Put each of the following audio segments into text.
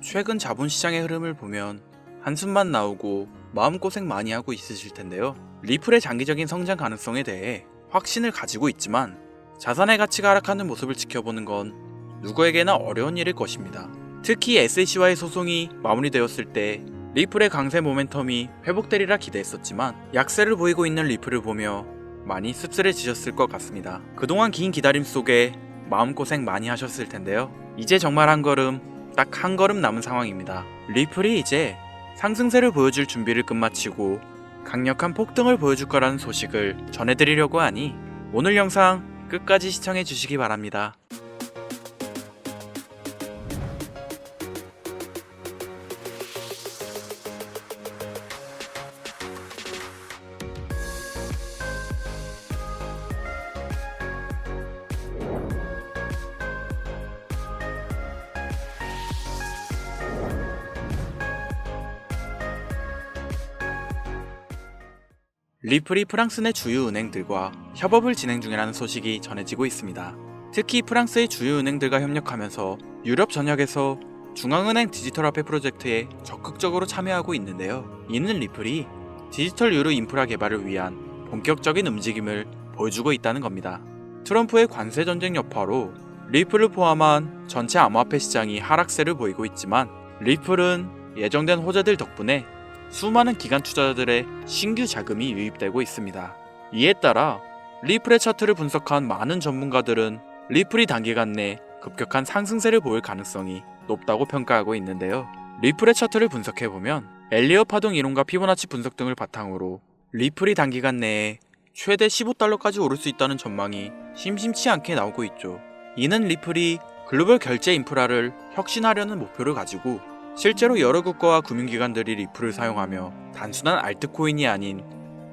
최근 자본시장의 흐름을 보면 한숨만 나오고 마음고생 많이 하고 있으실 텐데요. 리플의 장기적인 성장 가능성에 대해 확신을 가지고 있지만 자산의 가치가 하락하는 모습을 지켜보는 건 누구에게나 어려운 일일 것입니다. 특히 SEC와의 소송이 마무리되었을 때 리플의 강세 모멘텀이 회복되리라 기대했었지만 약세를 보이고 있는 리플을 보며 많이 씁쓸해지셨을 것 같습니다. 그동안 긴 기다림 속에 마음고생 많이 하셨을 텐데요. 이제 정말 한 걸음, 딱 한 걸음 남은 상황입니다. 리플이 이제 상승세를 보여줄 준비를 끝마치고 강력한 폭등을 보여줄 거라는 소식을 전해드리려고 하니 오늘 영상 끝까지 시청해 주시기 바랍니다. 리플이 프랑스 내 주요 은행들과 협업을 진행 중이라는 소식이 전해지고 있습니다. 특히 프랑스의 주요 은행들과 협력하면서 유럽 전역에서 중앙은행 디지털 화폐 프로젝트에 적극적으로 참여하고 있는데요. 이는 리플이 디지털 유로 인프라 개발을 위한 본격적인 움직임을 보여주고 있다는 겁니다. 트럼프의 관세 전쟁 여파로 리플을 포함한 전체 암호화폐 시장이 하락세를 보이고 있지만 리플은 예정된 호재들 덕분에 수많은 기관 투자자들의 신규 자금이 유입되고 있습니다. 이에 따라 리플의 차트를 분석한 많은 전문가들은 리플이 단기간 내 급격한 상승세를 보일 가능성이 높다고 평가하고 있는데요. 리플의 차트를 분석해보면 엘리엇 파동 이론과 피보나치 분석 등을 바탕으로 리플이 단기간 내에 최대 15달러까지 오를 수 있다는 전망이 심심치 않게 나오고 있죠. 이는 리플이 글로벌 결제 인프라를 혁신하려는 목표를 가지고 실제로 여러 국가와 금융기관들이 리플을 사용하며 단순한 알트코인이 아닌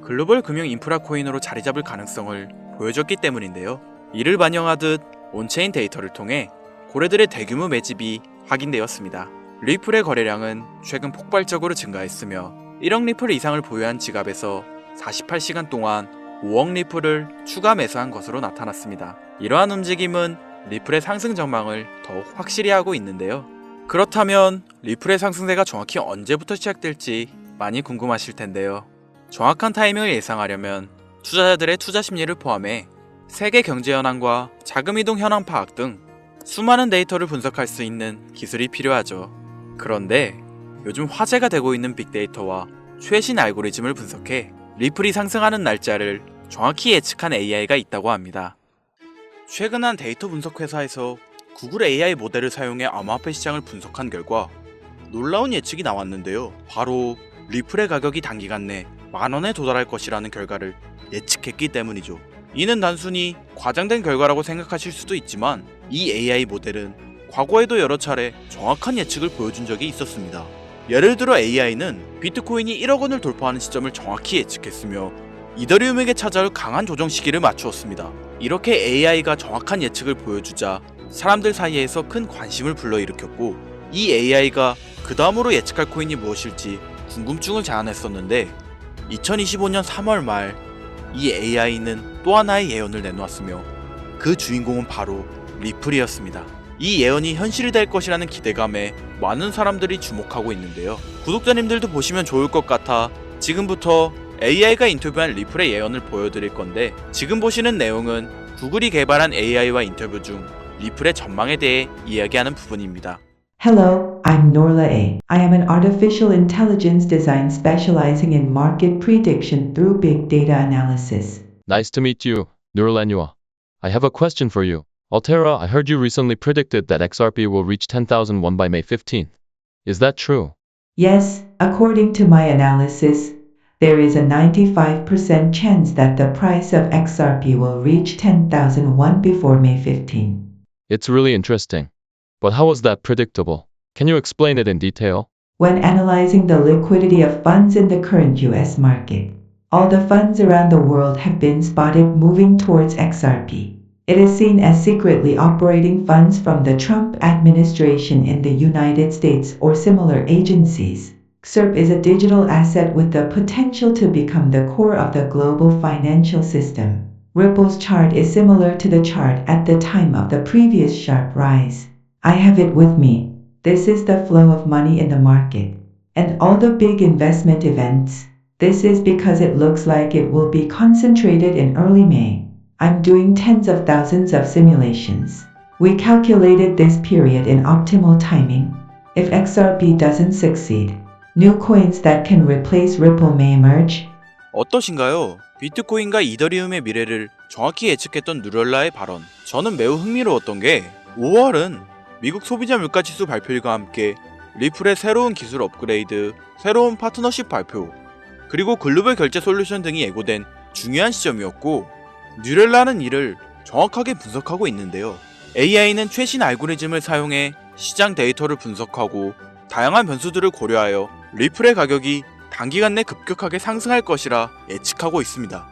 글로벌 금융 인프라 코인으로 자리잡을 가능성을 보여줬기 때문인데요. 이를 반영하듯 온체인 데이터를 통해 고래들의 대규모 매집이 확인되었습니다. 리플의 거래량은 최근 폭발적으로 증가했으며 1억 리플 이상을 보유한 지갑에서 48시간 동안 5억 리플을 추가 매수한 것으로 나타났습니다. 이러한 움직임은 리플의 상승 전망을 더욱 확실히 하고 있는데요. 그렇다면 리플의 상승세가 정확히 언제부터 시작될지 많이 궁금하실 텐데요. 정확한 타이밍을 예상하려면 투자자들의 투자 심리를 포함해 세계 경제 현황과 자금 이동 현황 파악 등 수많은 데이터를 분석할 수 있는 기술이 필요하죠. 그런데 요즘 화제가 되고 있는 빅데이터와 최신 알고리즘을 분석해 리플이 상승하는 날짜를 정확히 예측한 AI가 있다고 합니다. 최근 한 데이터 분석 회사에서 구글 AI 모델을 사용해 암호화폐 시장을 분석한 결과 놀라운 예측이 나왔는데요. 바로 리플의 가격이 단기간 내 10,000원에 도달할 것이라는 결과를 예측했기 때문이죠. 이는 단순히 과장된 결과라고 생각하실 수도 있지만 이 AI 모델은 과거에도 여러 차례 정확한 예측을 보여준 적이 있었습니다. 예를 들어 AI는 비트코인이 1억 원을 돌파하는 시점을 정확히 예측했으며 이더리움에게 찾아올 강한 조정 시기를 맞추었습니다. 이렇게 AI가 정확한 예측을 보여주자 사람들 사이에서 큰 관심을 불러일으켰고 이 AI가 그 다음으로 예측할 코인이 무엇일지 궁금증을 자아냈었는데 2025년 3월 말 이 AI는 또 하나의 예언을 내놓았으며 그 주인공은 바로 리플이었습니다. 이 예언이 현실이 될 것이라는 기대감에 많은 사람들이 주목하고 있는데요. 구독자님들도 보시면 좋을 것 같아 지금부터 AI가 인터뷰한 리플의 예언을 보여드릴 건데 지금 보시는 내용은 구글이 개발한 AI와 인터뷰 중 리플의 전망에 대해 이야기하는 부분입니다. Hello, I'm Norla A. I am an artificial intelligence design specializing in market prediction through big data analysis. Nice to meet you, Nurlanua. I have a question for you. Altera, I heard you recently predicted that XRP will reach 10,001 by May 15th. Is that true? Yes, according to my analysis, there is a 95% chance that the price of XRP will reach 10,001 before May 15. It's really interesting. But how was that predictable? Can you explain it in detail? When analyzing the liquidity of funds in the current US market, all the funds around the world have been spotted moving towards XRP. It is seen as secretly operating funds from the Trump administration in the United States or similar agencies. XRP is a digital asset with the potential to become the core of the global financial system. Ripple's chart is similar to the chart at the time of the previous sharp rise. I have it with me. This is the flow of money in the market. And all the big investment events. This is because it looks like it will be concentrated in early May. I'm doing tens of thousands of simulations. We calculated this period in optimal timing. If XRP doesn't succeed, new coins that can replace Ripple may emerge. 어떠신가요? 비트코인과 이더리움의 미래를 정확히 예측했던 누렐라의 발언. 저는 매우 흥미로웠던 게 5월은 미국 소비자 물가지수 발표일과 함께 리플의 새로운 기술 업그레이드, 새로운 파트너십 발표, 그리고 글로벌 결제 솔루션 등이 예고된 중요한 시점이었고, 뉴렐라는 이를 정확하게 분석하고 있는데요. AI는 최신 알고리즘을 사용해 시장 데이터를 분석하고 다양한 변수들을 고려하여 리플의 가격이 단기간 내 급격하게 상승할 것이라 예측하고 있습니다.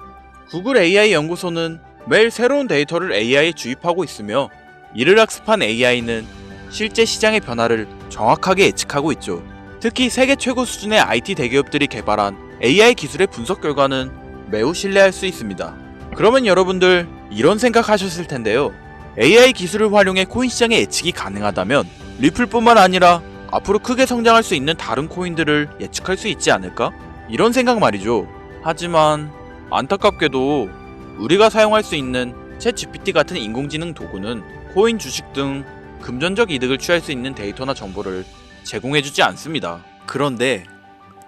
구글 AI 연구소는 매일 새로운 데이터를 AI에 주입하고 있으며 이를 학습한 AI는 실제 시장의 변화를 정확하게 예측하고 있죠. 특히 세계 최고 수준의 IT 대기업들이 개발한 AI 기술의 분석 결과는 매우 신뢰할 수 있습니다. 그러면 여러분들 이런 생각하셨을 텐데요. AI 기술을 활용해 코인 시장의 예측이 가능하다면 리플뿐만 아니라 앞으로 크게 성장할 수 있는 다른 코인들을 예측할 수 있지 않을까? 이런 생각 말이죠. 하지만 안타깝게도 우리가 사용할 수 있는 챗GPT 같은 인공지능 도구는 코인 주식 등 금전적 이득을 취할 수 있는 데이터나 정보를 제공해주지 않습니다. 그런데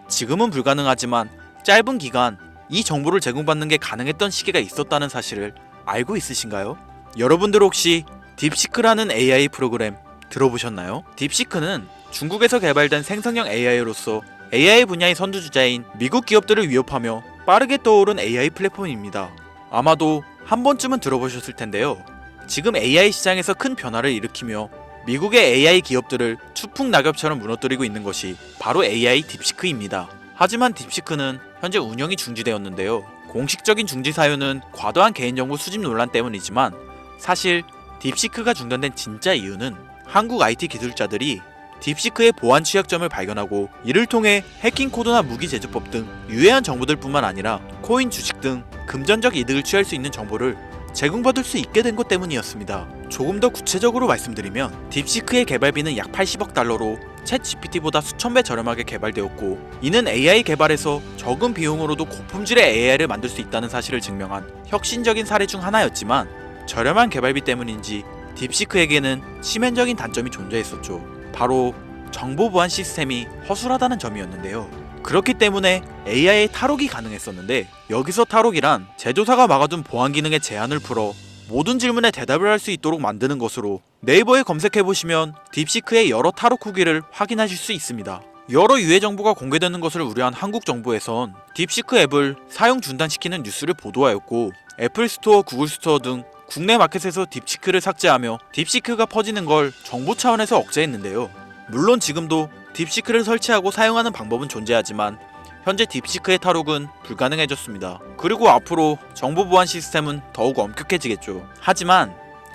지금은 불가능하지만 짧은 기간 이 정보를 제공받는 게 가능했던 시기가 있었다는 사실을 알고 있으신가요? 여러분들 혹시 딥시크라는 AI 프로그램 들어보셨나요? 딥시크는 중국에서 개발된 생성형 AI로서 AI 분야의 선두주자인 미국 기업들을 위협하며 빠르게 떠오른 AI 플랫폼입니다. 아마도 한 번쯤은 들어보셨을 텐데요. 지금 AI 시장에서 큰 변화를 일으키며 미국의 AI 기업들을 추풍 낙엽처럼 무너뜨리고 있는 것이 바로 AI 딥시크입니다. 하지만 딥시크는 현재 운영이 중지되었는데요. 공식적인 중지 사유는 과도한 개인정보 수집 논란 때문이지만 사실 딥시크가 중단된 진짜 이유는 한국 IT 기술자들이 딥시크의 보안 취약점을 발견하고 이를 통해 해킹 코드나 무기 제조법 등 유해한 정보들 뿐만 아니라 코인 주식 등 금전적 이득을 취할 수 있는 정보를 제공받을 수 있게 된 것 때문이었습니다. 조금 더 구체적으로 말씀드리면 딥시크의 개발비는 약 80억 달러로 챗 GPT보다 수천 배 저렴하게 개발되었고, 이는 AI 개발에서 적은 비용으로도 고품질의 AI를 만들 수 있다는 사실을 증명한 혁신적인 사례 중 하나였지만 저렴한 개발비 때문인지 딥시크에게는 치명적인 단점이 존재했었죠. 바로 정보 보안 시스템이 허술하다는 점이었는데요. 그렇기 때문에 AI의 탈옥이 가능했었는데, 여기서 탈옥이란 제조사가 막아둔 보안 기능의 제한을 풀어 모든 질문에 대답을 할 수 있도록 만드는 것으로, 네이버에 검색해보시면 딥시크의 여러 탈옥 후기를 확인하실 수 있습니다. 여러 유해 정보가 공개되는 것을 우려한 한국 정부에선 딥시크 앱을 사용 중단시키는 뉴스를 보도하였고, 애플 스토어, 구글 스토어 등 국내 마켓에서 딥시크를 삭제하며 딥시크가 퍼지는 걸 정부 차원에서 억제했는데요. 물론 지금도 딥시크를 설치하고 사용하는 방법은 존재하지만 현재 딥시크의 탈옥은 불가능해졌습니다. 그리고 앞으로 정보 보안 시스템은 더욱 엄격해지겠죠. 하지만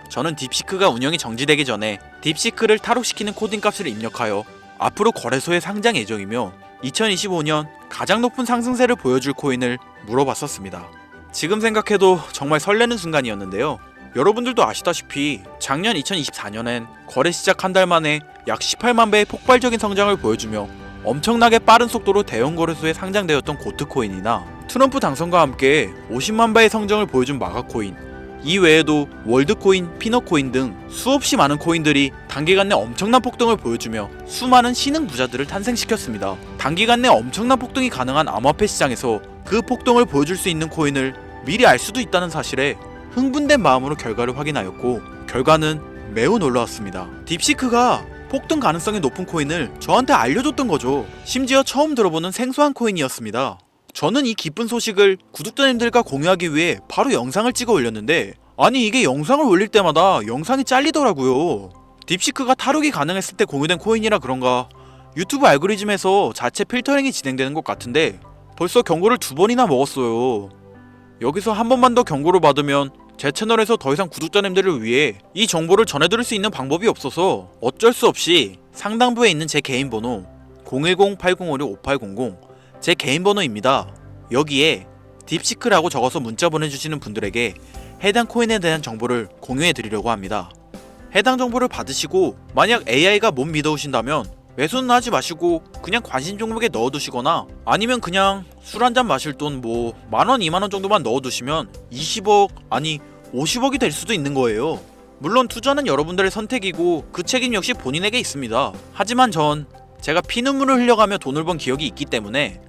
저는 딥시크가 운영이 정지되기 전에 딥시크를 탈옥시키는 코딩 값을 입력하여 앞으로 거래소에 상장 예정이며 2025년 가장 높은 상승세를 보여줄 코인을 물어봤었습니다. 지금 생각해도 정말 설레는 순간이었는데요. 여러분들도 아시다시피 작년 2024년엔 거래 시작 한 달 만에 약 18만 배의 폭발적인 성장을 보여주며 엄청나게 빠른 속도로 대형 거래소에 상장되었던 고트코인이나 트럼프 당선과 함께 50만 배의 성장을 보여준 마가코인, 이 외에도 월드코인, 피너코인 등 수없이 많은 코인들이 단기간 내 엄청난 폭등을 보여주며 수많은 신흥 부자들을 탄생시켰습니다. 단기간 내 엄청난 폭등이 가능한 암호화폐 시장에서 그 폭등을 보여줄 수 있는 코인을 미리 알 수도 있다는 사실에 흥분된 마음으로 결과를 확인하였고, 결과는 매우 놀라웠습니다. 딥시크가 폭등 가능성이 높은 코인을 저한테 알려줬던 거죠. 심지어 처음 들어보는 생소한 코인이었습니다. 저는 이 기쁜 소식을 구독자님들과 공유하기 위해 바로 영상을 찍어 올렸는데, 아니 이게 영상을 올릴 때마다 영상이 잘리더라고요. 딥시크가 탈옥이 가능했을 때 공유된 코인이라 그런가 유튜브 알고리즘에서 자체 필터링이 진행되는 것 같은데 벌써 경고를 2번이나 먹었어요. 여기서 한 번만 더 경고를 받으면 제 채널에서 더 이상 구독자님들을 위해 이 정보를 전해드릴 수 있는 방법이 없어서 어쩔 수 없이 상단부에 있는 제 개인 번호 010-8056-5800 제 개인 번호입니다. 여기에 딥시크라고 적어서 문자 보내주시는 분들에게 해당 코인에 대한 정보를 공유해 드리려고 합니다. 해당 정보를 받으시고 만약 AI가 못 믿어오신다면 매수는 하지 마시고 그냥 관심 종목에 넣어두시거나 아니면 그냥 술 한잔 마실 돈 뭐 만원 2만원 정도만 넣어두시면 20억 아니 50억이 될 수도 있는 거예요. 물론 투자는 여러분들의 선택이고 그 책임 역시 본인에게 있습니다. 하지만 전 제가 피눈물을 흘려가며 돈을 번 기억이 있기 때문에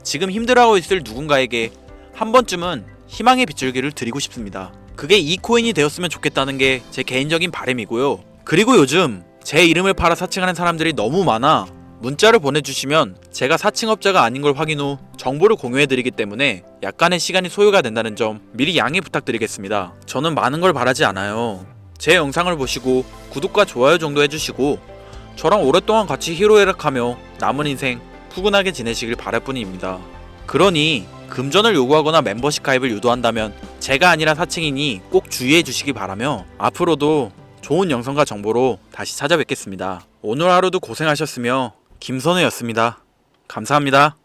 지금 힘들어하고 있을 누군가에게 한 번쯤은 희망의 빗줄기를 드리고 싶습니다. 그게 이 코인이 되었으면 좋겠다는 게 제 개인적인 바람이고요. 그리고 요즘 제 이름을 팔아 사칭하는 사람들이 너무 많아 문자를 보내주시면 제가 사칭업자가 아닌 걸 확인 후 정보를 공유해드리기 때문에 약간의 시간이 소요가 된다는 점 미리 양해 부탁드리겠습니다. 저는 많은 걸 바라지 않아요. 제 영상을 보시고 구독과 좋아요 정도 해주시고 저랑 오랫동안 같이 희로애락하며 남은 인생 푸근하게 지내시길 바랄 뿐입니다. 그러니 금전을 요구하거나 멤버십 가입을 유도한다면 제가 아니라 사칭이니 꼭 주의해 주시기 바라며 앞으로도 좋은 영상과 정보로 다시 찾아뵙겠습니다. 오늘 하루도 고생하셨으며 김선우였습니다. 감사합니다.